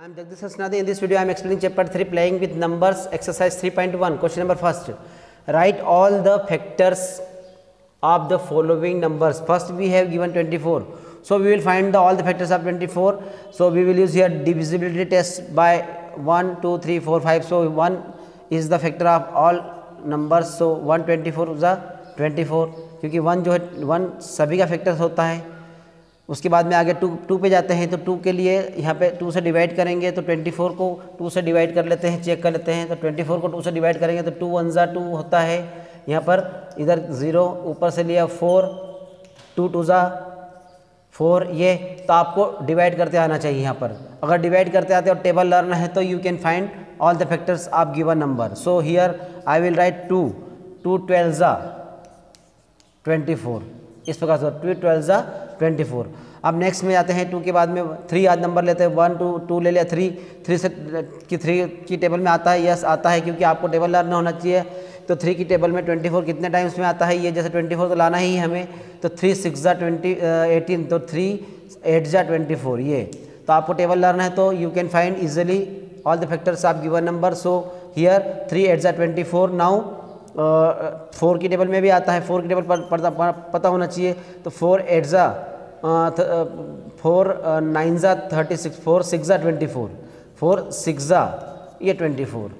I am Jagdish Hasnadi. In this video, I am explaining chapter 3, playing with numbers, exercise 3.1. Question number first. Write all the factors of the following numbers. First, we have given 24. So, we will find all the factors of 24. So, we will use here divisibility test by 1, 2, 3, 4, 5. So, 1 is the factor of all numbers. So, 124 is 24, क्योंकि 1 जो है 1 सभी का factors होता है. उसके बाद में आगे 2 पे जाते हैं तो 2 के लिए यहाँ पे 2 से डिवाइड करेंगे तो 24 को 2 से डिवाइड कर लेते हैं, चेक कर लेते हैं. तो 24 को 2 से डिवाइड करेंगे तो 2 1 2 होता है. यहाँ पर इधर 0 ऊपर से लिया 4, 2 2 4 ये. तो आपको डिवाइड करते आना चाहिए. यहाँ पर अगर डिवाइड करते आते और टेबल लर्न है तो you can find all the factors of given number. So here I will right 2 12 24. इस प्रकार से 2 12 24. अब नेक्स्ट में जाते हैं 2 के बाद में 3 आज नंबर लेते हैं. 1 2 2 ले लिया. 3 से 3 की टेबल में आता है. यस आता है, क्योंकि आपको टेबल लर्न होना चाहिए. तो 3 की टेबल में 24 कितने टाइम्स में आता है, ये जैसे 24 तो लाना ही हमें. तो 3 6 18, तो 3 8 24 ये. तो आपको टेबल लर्न है तो you can find easily all the factors of given number. So here 3 8 24. Now 4 की टेबल में भी आता है. 4 की टेबल पर पता होना चाहिए. तो 4 8 4 9 36, 4 6 24, 4 6 ये 24.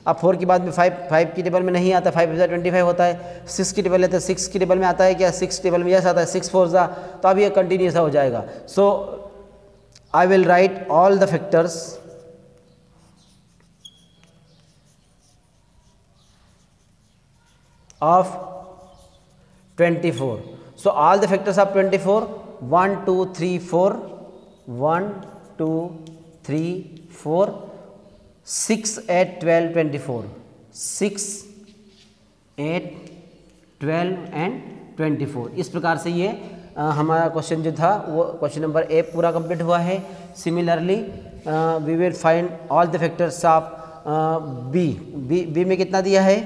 अब 4 के बाद में 5 की टेबल में नहीं आता. 5 25 होता है. 6 की टेबल लेते हैं. 6 की टेबल में आता है क्या, 6 टेबल में यस आता है. 6 4 तो अब ये कंटिन्यूस हो जाएगा. So I will write all the factors of 24. So all the factors of 24, 1 2 3 4, 1 2 3 4, 6 8 12 24, 6 8 12 and 24. इस प्रकार से ये हमारा क्वेश्चन जो था वो क्वेश्चन नंबर ए पूरा कंप्लीट हुआ है. Similarly we will find all the factors of B में कितना दिया है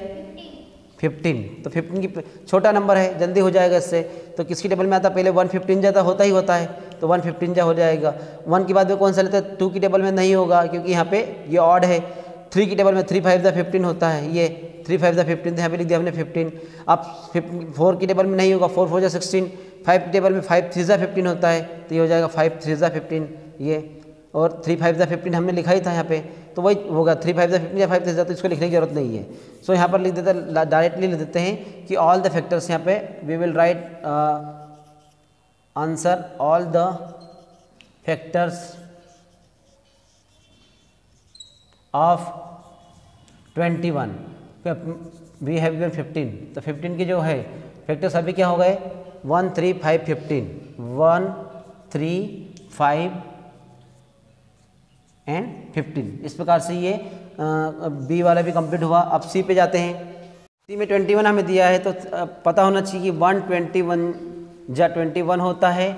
15. तो 15 की छोटा नंबर है, जल्दी हो जाएगा इससे. तो किसकी टेबल में आता है, पहले 115 जाता होता ही होता है. तो 115 हो जाएगा. 1 के बाद में कौन सा लेते हैं, 2 की टेबल में नहीं होगा क्योंकि यहाँ पे ये ऑड है. 3 की टेबल में 3 5 15 होता है. ये 3 5 15 यहाँ पे लिख दिया हमने 15. अब 4 की टेबल में नहीं होगा. 4 4 16. 5 की टेबल में 5 3 15 होता है. तो ये हो जाएगा 5 3 15 ये. और 3 5 15 हमने लिखा ही था यहाँ पे, तो वही होगा 3 5 15 या 5 3 तो इसको लिखने की जरूरत नहीं है. सो यहाँ पर लिख देते हैं, डायरेक्टली लिख देते हैं कि ऑल द फैक्टर्स. यहाँ पे we will write answer all the factors of 21. We have given 15. तो 15 की जो है फैक्टर्स अभी क्या हो गए 1 3 5 15, 1 3 5 एंड 15. इस प्रकार से ये बी वाला भी कंप्लीट हुआ. अब सी पे जाते हैं. सी में 21 हमें दिया है तो पता होना चाहिए कि 121 जा 21 होता है.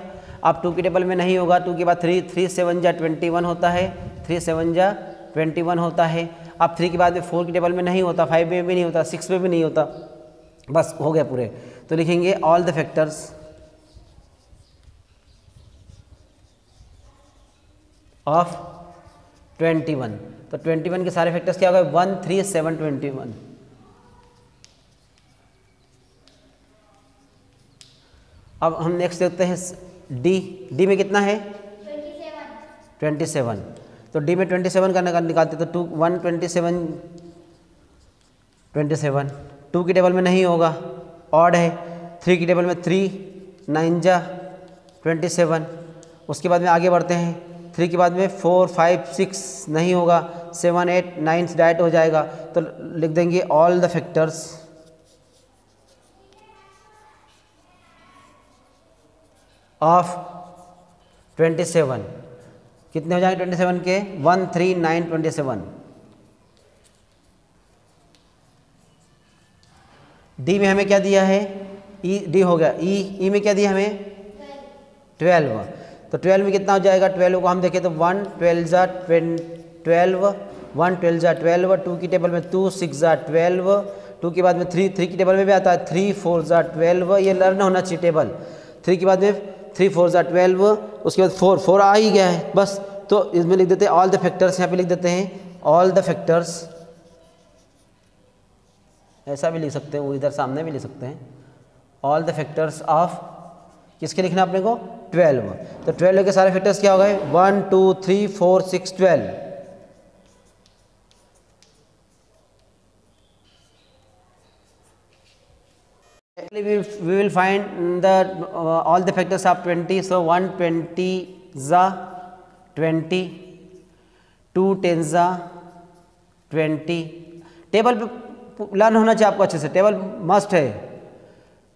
अब 2 की टेबल में नहीं होगा. 2 के बाद 3 7 जा 21 होता है. 3 7 जा 21 होता है. अब 3 के बाद में 4 की टेबल में नहीं होता, 5 में भी नहीं होता, 6 में भी नहीं होता. बस हो गया पूरे. तो लिखेंगे ऑल द फैक्टर्स ऑफ 21. तो 21 के सारे फैक्टर्स क्या हो गए 1 3 7 21. अब हम नेक्स्ट देखते हैं डी में कितना है 27. तो डी में 27 का निकालते तो 1 27 27. 2 की टेबल में नहीं होगा, ऑड है. 3 की टेबल में 3 9 जा 27. उसके बाद में आगे बढ़ते हैं. 3 के बाद में 4 5 6 नहीं होगा. 7 8 9 डायरेक्ट हो जाएगा. तो लिख देंगे ऑल द फैक्टर्स ऑफ 27. कितने हो जाएंगे 27 के 1 3 9 27. डी में हमें क्या दिया है डी हो गया. ई में क्या दिया हमें 12. तो 12 में कितना हो जाएगा, 12 को हम देखें तो 1 12 जा 12, 1 12 जा 12. 2 की टेबल में 2 6 जा 12. 2 के बाद में 3 की टेबल में भी आता है 3 4 जा 12. ये लर्न होना चाहिए टेबल. 3 के बाद में 3 4 जा 12. उसके बाद 4 आ ही गया है बस. तो इसमें लिख देते हैं ऑल द फैक्टर्स, यहाँ पे लिख देते हैं ऑल द फैक्टर्स, ऐसा भी लिख सकते हैं, वो इधर सामने भी लिख सकते हैं, ऑल द फैक्टर्स ऑफ, किसके लिखना अपने को 12। तो 12 के सारे फैक्टर्स क्या हो गए 1 2 3 4 6 12। we will find the all the factors of 20. So 1 20 za 20, 2 10 za 20। Table पे लर्न होना चाहिए आपको अच्छे से, टेबल मस्ट है।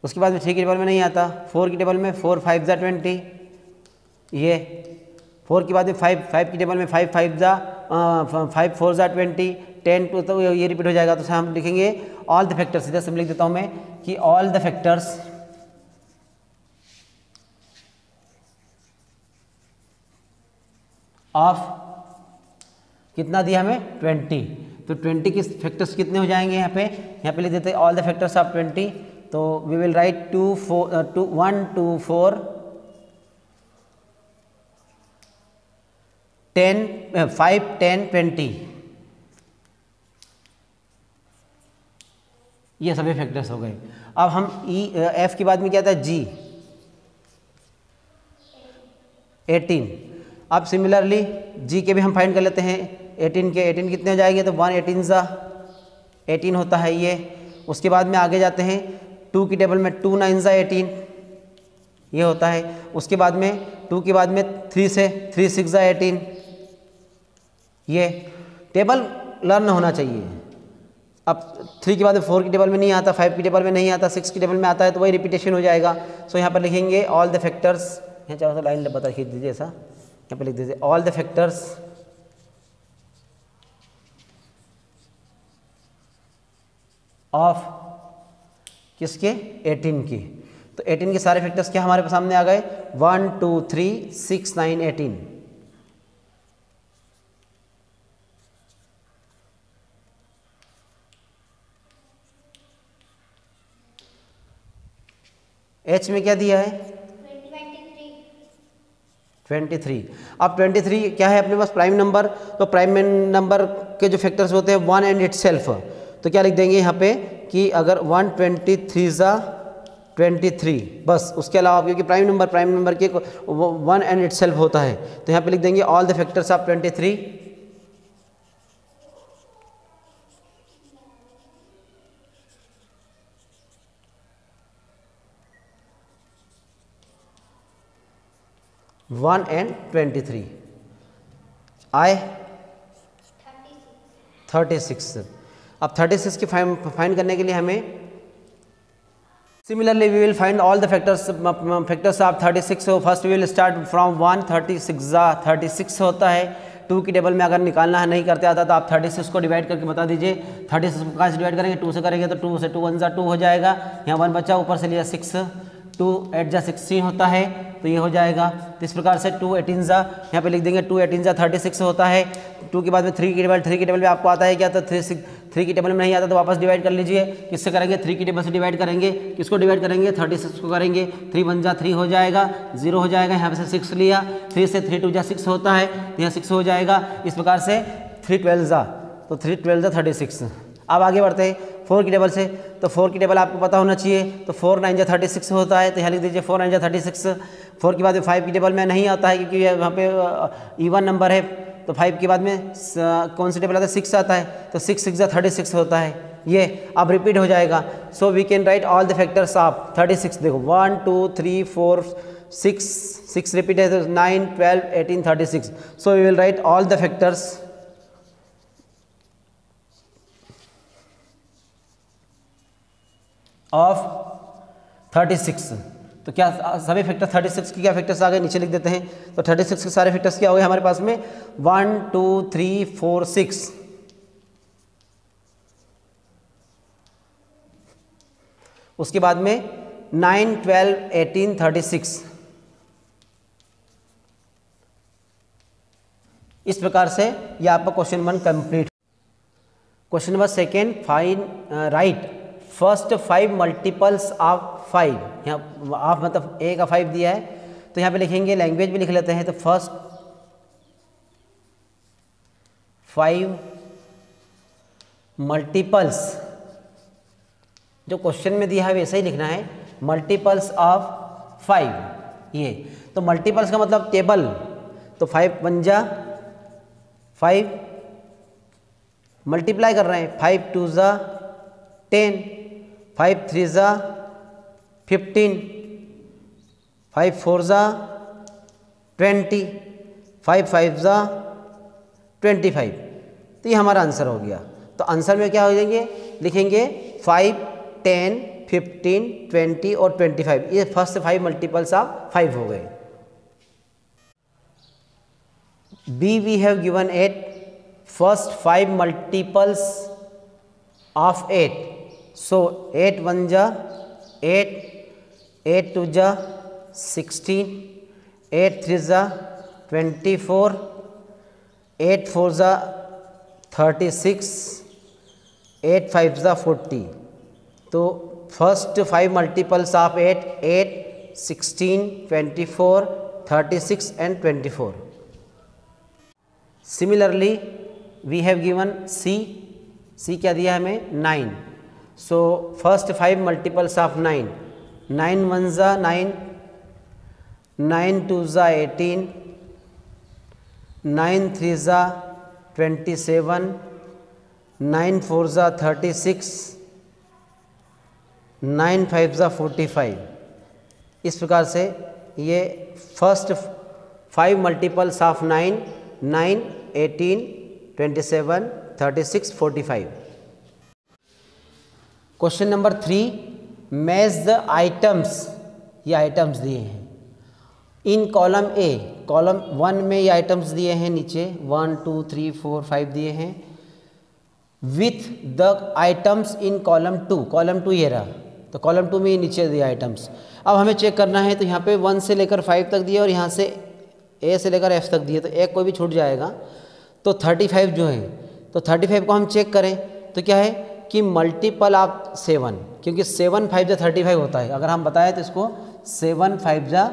उसके बाद में 3 की टेबल में नहीं आता, 4 की टेबल में 4 5 जा 20, ये 4 के बाद में 5 की टेबल में 5 5 जा 5 4 जा 20, 10 तो ये रिपीट हो जाएगा। तो हम लिखेंगे ऑल द फैक्टर्स, जैसे लिख देता हूँ मैं कि ऑल द फैक्टर्स ऑफ कितना दिया हमें 20, तो 20 के फैक्टर्स कितने हो जाएंगे यहाँ पे लिख देते हैं ऑल द फैक्टर्स ऑफ 20। तो वी विल राइट 1 2 4 10 5 10 20, ये सभी फैक्टर्स हो गए। अब हम एफ के बाद में क्या था जी 18। अब सिमिलरली जी के भी हम फाइंड कर लेते हैं 18 के, 18 कितने हो जाएंगे तो 1 18 ज़ा 18 होता है ये। उसके बाद में आगे जाते हैं 2 की टेबल में 2 9 ज़ा 18 ये होता है। उसके बाद में 2 के बाद में 3 से 3 6 ज़ा 18, ये टेबल लर्न होना चाहिए। अब 3 के बाद में 4 की टेबल में नहीं आता, 5 की टेबल में नहीं आता, 6 की टेबल में आता है, तो वही रिपीटेशन हो जाएगा। सो यहाँ पर लिखेंगे ऑल द फैक्टर्स, यहाँ चाहो तो लाइन बता खींच दीजिए ऐसा, यहाँ पर लिख दीजिए ऑल द फैक्टर्स ऑफ किसके 18 की। तो 18 के सारे फैक्टर्स क्या हमारे सामने आ गए 1 2 3 6 9 18। एच में क्या दिया है 23। अब 23 क्या है अपने पास प्राइम नंबर, तो प्राइम नंबर के जो फैक्टर्स होते हैं 1 एंड इटसेल्फ, तो क्या लिख देंगे यहाँ पे कि अगर 123 ज़ा 23 बस, उसके अलावा क्योंकि प्राइम नंबर के 1 एंड इटसेल्फ होता है, तो यहाँ पे लिख देंगे all the factors of 23 1 and 23 आए 36। अब 36 की फाइंड करने के लिए हमें similarly we will find all the factors of 36। So first we will start from 1 36 ज़ा 36 होता है। 2 की टेबल में अगर निकालना है नहीं करते आता तो आप 36 को डिवाइड करके बता दीजिए। 36 को कहाँ से डिवाइड करेंगे 2 से करेंगे, तो 2 से 2 1 ज़ा 2 हो जाएगा, यहाँ 1 बचा, ऊपर से लिया 6, 2 8 जा 16 होता है, तो ये हो जाएगा। तो इस प्रकार से 2 18 ज़ा यहाँ पे लिख देंगे 2 18 ज़ा 36 होता है। 2 के बाद में 3 की टेबल में आपको आता है क्या, तो 3 की टेबल में नहीं आता तो वापस डिवाइड कर लीजिए। किससे करेंगे 3 की टेबल से डिवाइड करेंगे, किसको डिवाइड करेंगे 36 को करेंगे। 3 1 जा 3 हो जाएगा, 0 हो जाएगा, यहाँ पे से 6 लिया, 3 से 3 2 जा 6 होता है, यहाँ 6 हो जाएगा। इस प्रकार से 3 12 ज़ा, तो 3 12 ज़ा 36। अब आगे बढ़ते हैं 4 की टेबल से, तो 4 की टेबल आपको पता होना चाहिए, तो 4 9 जा 36 होता है, तो यहाँ लिख दीजिए 4 9 जा 36। 4 के बाद में 5 की टेबल में नहीं आता है क्योंकि वहाँ पे इवन नंबर है, तो 5 के बाद में कौन सी टेबल आता है 6 आता है, तो 6 6 जा 36 होता है, ये अब रिपीट हो जाएगा। So we can write all the factors of 36। देखो 1 2 3 4 6 रिपीट है, तो 9 12 18 36। So we will write all the factors of 36। तो क्या सभी फैक्टर 36 की क्या फैक्टर्स आ गए नीचे लिख देते हैं। तो 36 के सारे फैक्टर्स क्या हो गए हमारे पास में 1 2 3 4 6। उसके बाद में 9 12 18 36। इस प्रकार से यह आपका question 1 complete. Question number second, find right first 5 multiples of 5। यहाँ ऑफ मतलब ए का 5 दिया है, तो यहाँ पे लिखेंगे, लैंग्वेज भी लिख लेते हैं। तो फर्स्ट 5 मल्टीपल्स, जो क्वेश्चन में दिया है वैसा ही लिखना है, मल्टीपल्स ऑफ 5। ये तो मल्टीपल्स का मतलब टेबल, तो 5 1 जा 5, मल्टीप्लाई कर रहे हैं, 5 2 जा 10, 5 3 जा 15, 5 4 जा 20, 5 5 जा 25। तो ये हमारा आंसर हो गया। तो आंसर में क्या हो जाएंगे, लिखेंगे 5 10 15 20 और 25। ये फर्स्ट 5 मल्टीपल्स ऑफ 5 हो गए। B we have given 8, first 5 multiples of 8। So 8 1 जा 8, 8 2 जा 16, 8 3 जा 24, 8 4 जा 36, 8 5 जा 40। तो first 5 multiples of 8, 8 16 24 36 and 24। Similarly we have given C, C क्या दिया हमें 9। सो फर्स्ट 5 मल्टीपल्स ऑफ 9, 9 1 जा 9, 9 2 जा 18, 9 3 जा 27, 9 4 जा 36, 9 5 जा 45। इस प्रकार से ये first 5 multiples of 9, 9 18 27 36 45। Question number 3, match the items, ये आइटम्स दिए हैं इन कॉलम ए। कॉलम 1 में ये आइटम्स दिए हैं, नीचे 1 2 3 4 5 दिए हैं, with the items in column 2। Column 2 ये रहा, तो कॉलम 2 में ये नीचे दिए आइटम्स। अब हमें चेक करना है, तो यहाँ पे 1 से लेकर 5 तक दिए और यहाँ से ए से लेकर एफ तक दिए, तो एक कोई भी छूट जाएगा। तो 35 जो है, तो 35 को हम चेक करें तो क्या है कि मल्टीपल ऑफ 7, क्योंकि 7 5 जा 35 होता है। अगर हम बताएं तो इसको 7 5 जा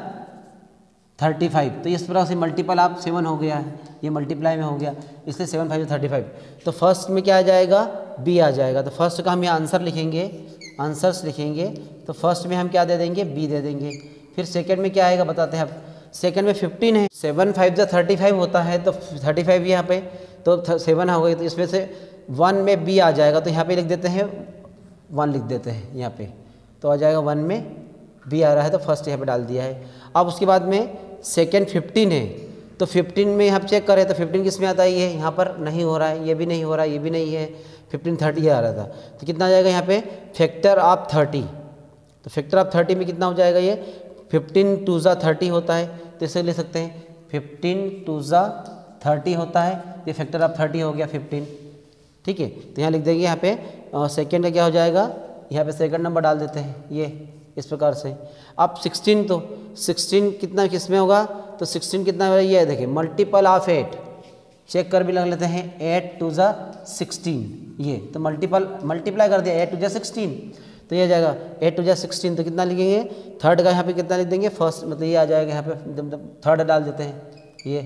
35, तो इस तरह से मल्टीपल ऑफ 7 हो गया है, ये मल्टीप्लाई में हो गया, इसलिए 7 5 जा 35। तो फर्स्ट में क्या आ जाएगा, बी आ जाएगा। तो फर्स्ट का हम यहाँ आंसर लिखेंगे, आंसर्स लिखेंगे, तो फर्स्ट में हम क्या दे देंगे, बी दे देंगे। फिर सेकंड में क्या आएगा बताते हैं। सेकंड में 15 है, 7 5 जा 35 होता है, तो 35 यहाँ पे, तो 7 हो गई, तो इसमें से 1 में बी आ जाएगा, तो यहाँ पे लिख देते हैं 1 लिख देते हैं यहाँ पे, तो आ जाएगा 1 में बी आ रहा है, तो फर्स्ट यहाँ पे डाल दिया है। अब उसके बाद में सेकंड 15 है, तो 15 में हम चेक करें तो 15 किस में आता है, ये यहाँ पर नहीं हो रहा है, ये भी नहीं हो रहा है, ये भी नहीं है, 15 30 आ रहा था, तो कितना आ जाएगा यहाँ पे फैक्टर ऑफ 30। तो फैक्टर ऑफ 30 में कितना हो जाएगा, ये 15 2 जा 30 होता है, तो इसे ले सकते हैं 15 2 जा 30 होता है, ये फैक्टर ऑफ 30 हो गया 15। ठीक है, तो यहाँ लिख देंगे यहाँ पे सेकेंड का क्या हो जाएगा, यहाँ पे सेकंड नंबर डाल देते हैं, ये इस प्रकार से। अब 16, तो 16 कितना किस में होगा, तो 16 कितना हो, ये देखिए मल्टीपल ऑफ 8, चेक कर भी लग लेते हैं, 8 2 जा 16, ये तो मल्टीप्लाई कर दिया, 8 2 जा 16, तो ये आ जाएगा 8 2 जा 16। तो कितना लिखेंगे, थर्ड का यहाँ पे कितना लिख देंगे, फर्स्ट मतलब ये आ जाएगा यहाँ पे, जब थर्ड डाल देते हैं, ये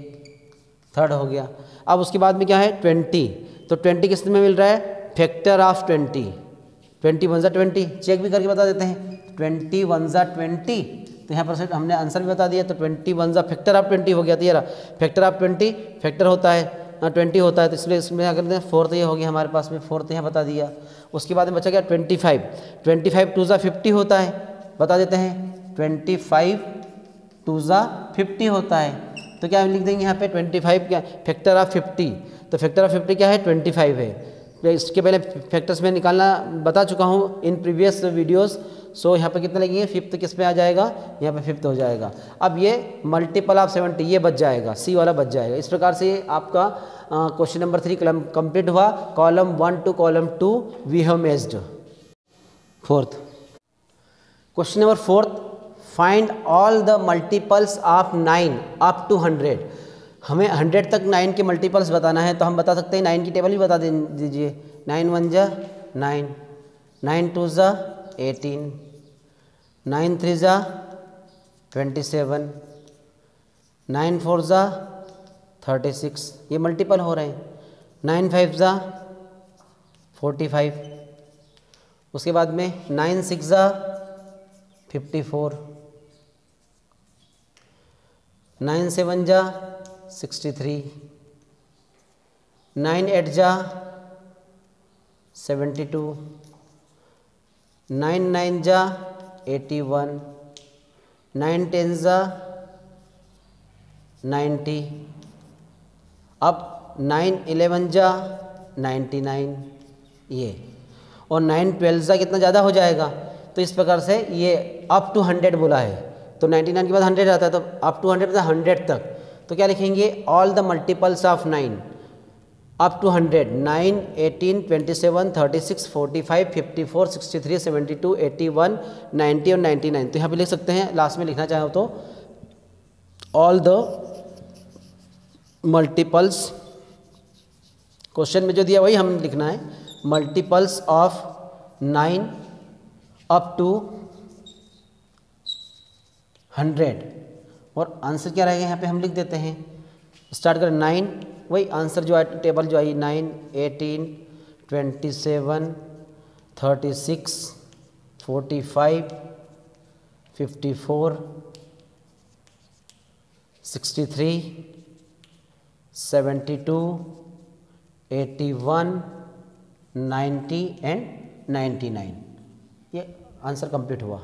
थर्ड हो गया। अब उसके बाद में क्या है 20, तो 20 किस में मिल रहा है, फैक्टर ऑफ 20, 20 1 जा 20, चेक भी करके बता देते हैं, 20 1 जा 20, तो यहाँ पर से हमने आंसर भी बता दिया, तो 20 1 जा फैक्टर ऑफ 20 हो गया। तो ये रहा फैक्टर ऑफ 20, फैक्टर होता है 20 होता है, तो इसलिए इसमें अगर फोर्थ ये हो गया हमारे पास में, फोर्थ यहाँ बता दिया। उसके बाद में बचा गया 25, 25 2 जा 50 होता है, बता देते हैं 25 2 जा 50 होता है, तो क्या लिख देंगे यहाँ पे 25 क्या फैक्टर ऑफ 50, तो फैक्टर ऑफ 50 क्या है 25 है। इसके पहले फैक्टर्स में निकालना बता चुका हूँ इन प्रीवियस वीडियोस। सो यहाँ पे कितना लगेंगे, फिफ्थ किस में आ जाएगा, यहाँ पे फिफ्थ हो जाएगा। अब ये मल्टीपल ऑफ 70 ये बच जाएगा, सी वाला बच जाएगा। इस प्रकार से आपका क्वेश्चन नंबर 3 कंप्लीट हुआ। Column 1 to column 2 we have matched. Fourth question number 4, find all the multiples of 9 up to 100। हमें 100 तक 9 के मल्टीपल्स बताना है, तो हम बता सकते हैं 9 की टेबल भी बता दीजिए। 9 1 जा 9, 9 2 जा 18, 9 3 जा 27, 9 4 जा 36, ये मल्टीपल हो रहे हैं। 9 5 ज़ा 45, उसके बाद में 9 6 ज़ा 54, 9 7 ज़ा 63, 9 8 ज़ा 72, 9 9 ज़ा 81, 9 10 ज़ा 90, अब 9 11 ज़ा 99 ये, और 9 12 ज़ा कितना ज़्यादा हो जाएगा, तो इस प्रकार से ये अप टू 100 बोला है, तो 99 के बाद 100 आता है, तो अप टू 100 मतलब 100 तक, तो क्या लिखेंगे, all the multiples of 9 up to 100, 9 18 27 36 45 54 63 72 81 90 और 99, तो यहाँ पे लिख सकते हैं, लास्ट में लिखना चाहो तो ऑल द मल्टीपल्स, क्वेश्चन में जो दिया वही हम लिखना है, मल्टीपल्स ऑफ 9 अप टू 100, और आंसर क्या रहेगा यहाँ पे हम लिख देते हैं, स्टार्ट करें 9, वही आंसर जो है टेबल जो आई 9 18 27 36 45 54 63 72 81 90 एंड 99, ये आंसर कंप्लीट हुआ।